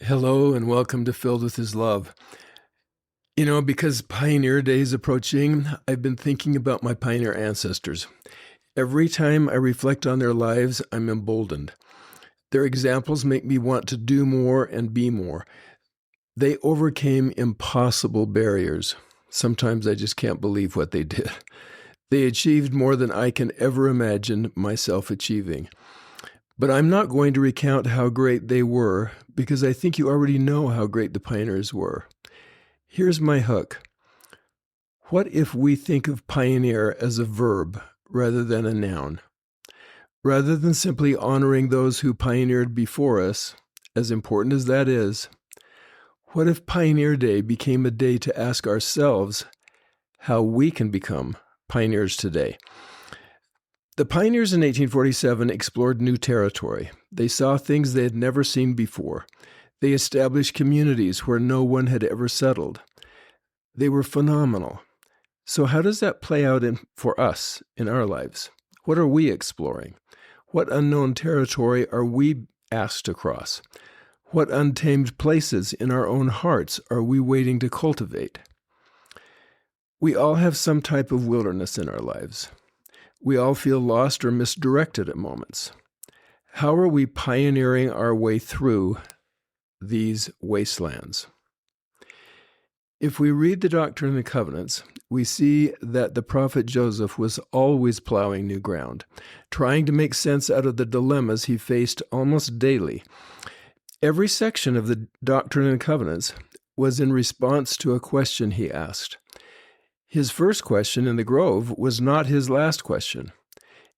Hello and welcome to Filled with His Love. Because Pioneer Day is approaching, I've been thinking about my pioneer ancestors. Every time I reflect on their lives, I'm emboldened. Their examples make me want to do more and be more. They overcame impossible barriers. Sometimes I just can't believe what they did. They achieved more than I can ever imagine myself achieving. But I'm not going to recount how great they were, because I think you already know how great the pioneers were. Here's my hook. What if we think of pioneer as a verb rather than a noun? Rather than simply honoring those who pioneered before us, as important as that is, what if Pioneer Day became a day to ask ourselves how we can become pioneers today? The pioneers in 1847 explored new territory. They saw things they had never seen before. They established communities where no one had ever settled. They were phenomenal. So how does that play out for us in our lives? What are we exploring? What unknown territory are we asked to cross? What untamed places in our own hearts are we waiting to cultivate? We all have some type of wilderness in our lives. We all feel lost or misdirected at moments. How are we pioneering our way through these wastelands? If we read the Doctrine and Covenants, we see that the prophet Joseph was always plowing new ground, trying to make sense out of the dilemmas he faced almost daily. Every section of the Doctrine and Covenants was in response to a question he asked. His first question in the grove was not his last question.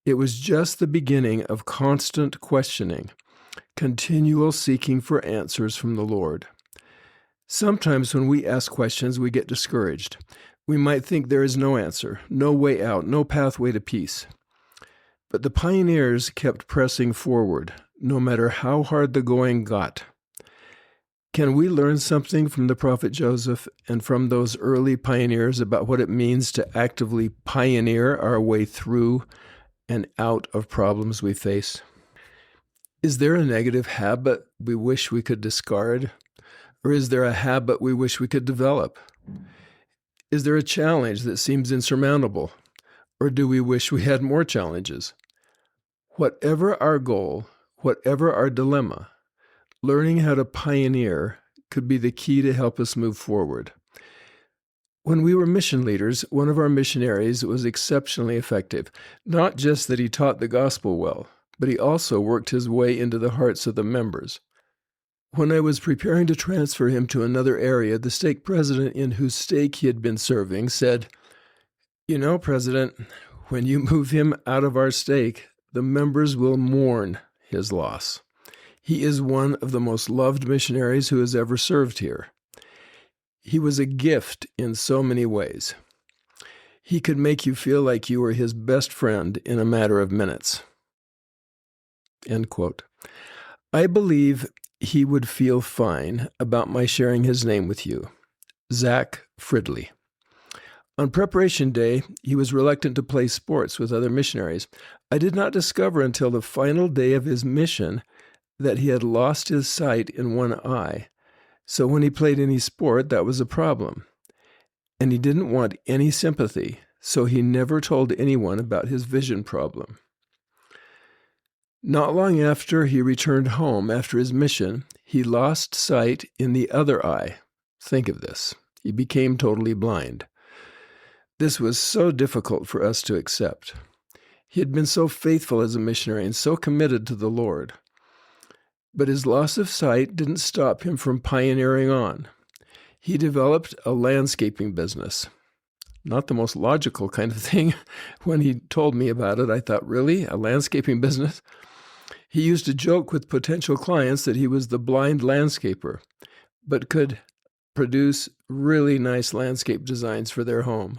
It was just the beginning of constant questioning, continual seeking for answers from the Lord. Sometimes when we ask questions, we get discouraged. We might think there is no answer, no way out, no pathway to peace. But the pioneers kept pressing forward, no matter how hard the going got. Can we learn something from the prophet Joseph and from those early pioneers about what it means to actively pioneer our way through and out of problems we face? Is there a negative habit we wish we could discard? Or is there a habit we wish we could develop? Is there a challenge that seems insurmountable? Or do we wish we had more challenges? Whatever our goal, whatever our dilemma, learning how to pioneer could be the key to help us move forward. When we were mission leaders, one of our missionaries was exceptionally effective. Not just that he taught the gospel well, but he also worked his way into the hearts of the members. When I was preparing to transfer him to another area, the stake president in whose stake he had been serving said, "You know, President, when you move him out of our stake, the members will mourn his loss. He is one of the most loved missionaries who has ever served here. He was a gift in so many ways. He could make you feel like you were his best friend in a matter of minutes." End quote. I believe he would feel fine about my sharing his name with you, Zach Fridley. On preparation day, he was reluctant to play sports with other missionaries. I did not discover until the final day of his mission that he had lost his sight in one eye. So when he played any sport, that was a problem. And he didn't want any sympathy, so he never told anyone about his vision problem. Not long after he returned home after his mission, he lost sight in the other eye. Think of this. He became totally blind. This was so difficult for us to accept. He had been so faithful as a missionary and so committed to the Lord. But his loss of sight didn't stop him from pioneering on. He developed a landscaping business. Not the most logical kind of thing. When he told me about it, I thought, really? A landscaping business? He used to joke with potential clients that he was the blind landscaper, but could produce really nice landscape designs for their home.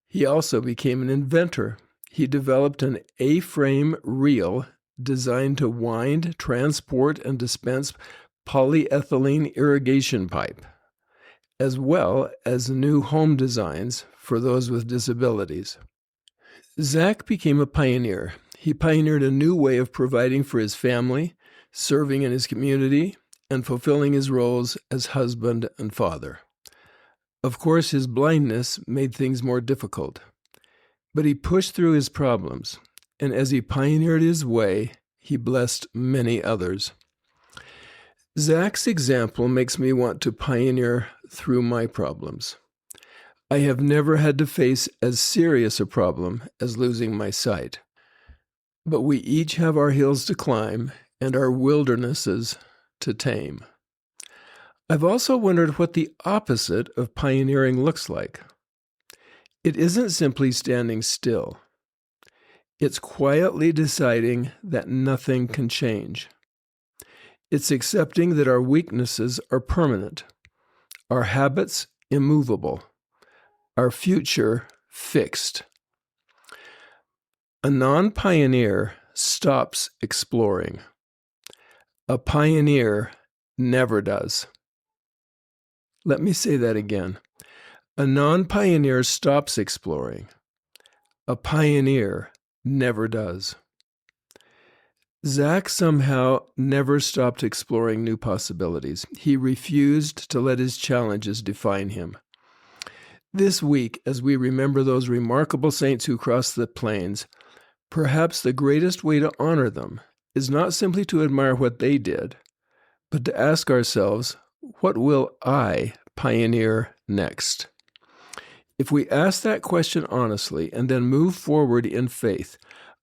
He also became an inventor. He developed an A-frame reel designed to wind, transport, and dispense polyethylene irrigation pipe, as well as new home designs for those with disabilities. Zach became a pioneer. He pioneered a new way of providing for his family, serving in his community, and fulfilling his roles as husband and father. Of course, his blindness made things more difficult, but he pushed through his problems, and as he pioneered his way, he blessed many others. Zach's example makes me want to pioneer through my problems. I have never had to face as serious a problem as losing my sight. But we each have our hills to climb and our wildernesses to tame. I've also wondered what the opposite of pioneering looks like. It isn't simply standing still. It's quietly deciding that nothing can change. It's accepting that our weaknesses are permanent, our habits immovable, our future fixed. A non-pioneer stops exploring. A pioneer never does. Let me say that again. A non-pioneer stops exploring. A pioneer never does. Zach somehow never stopped exploring new possibilities. He refused to let his challenges define him. This week, as we remember those remarkable saints who crossed the plains, perhaps the greatest way to honor them is not simply to admire what they did, but to ask ourselves, what will I pioneer next? If we ask that question honestly and then move forward in faith,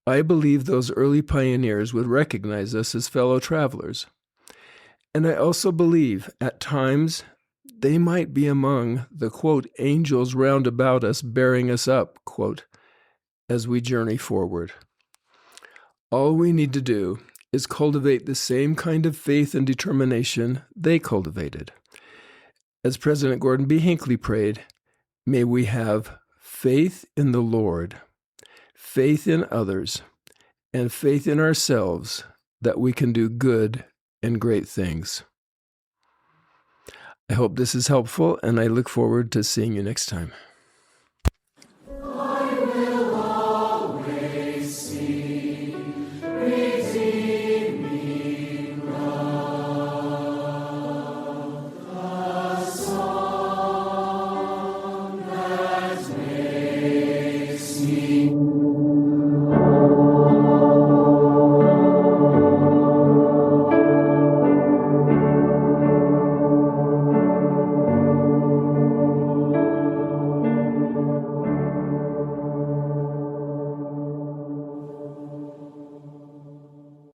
I believe those early pioneers would recognize us as fellow travelers. And I also believe, at times, they might be among the, quote, angels round about us bearing us up, quote, as we journey forward. All we need to do is cultivate the same kind of faith and determination they cultivated. As President Gordon B. Hinckley prayed, may we have faith in the Lord, faith in others, and faith in ourselves that we can do good and great things. I hope this is helpful, and I look forward to seeing you next time.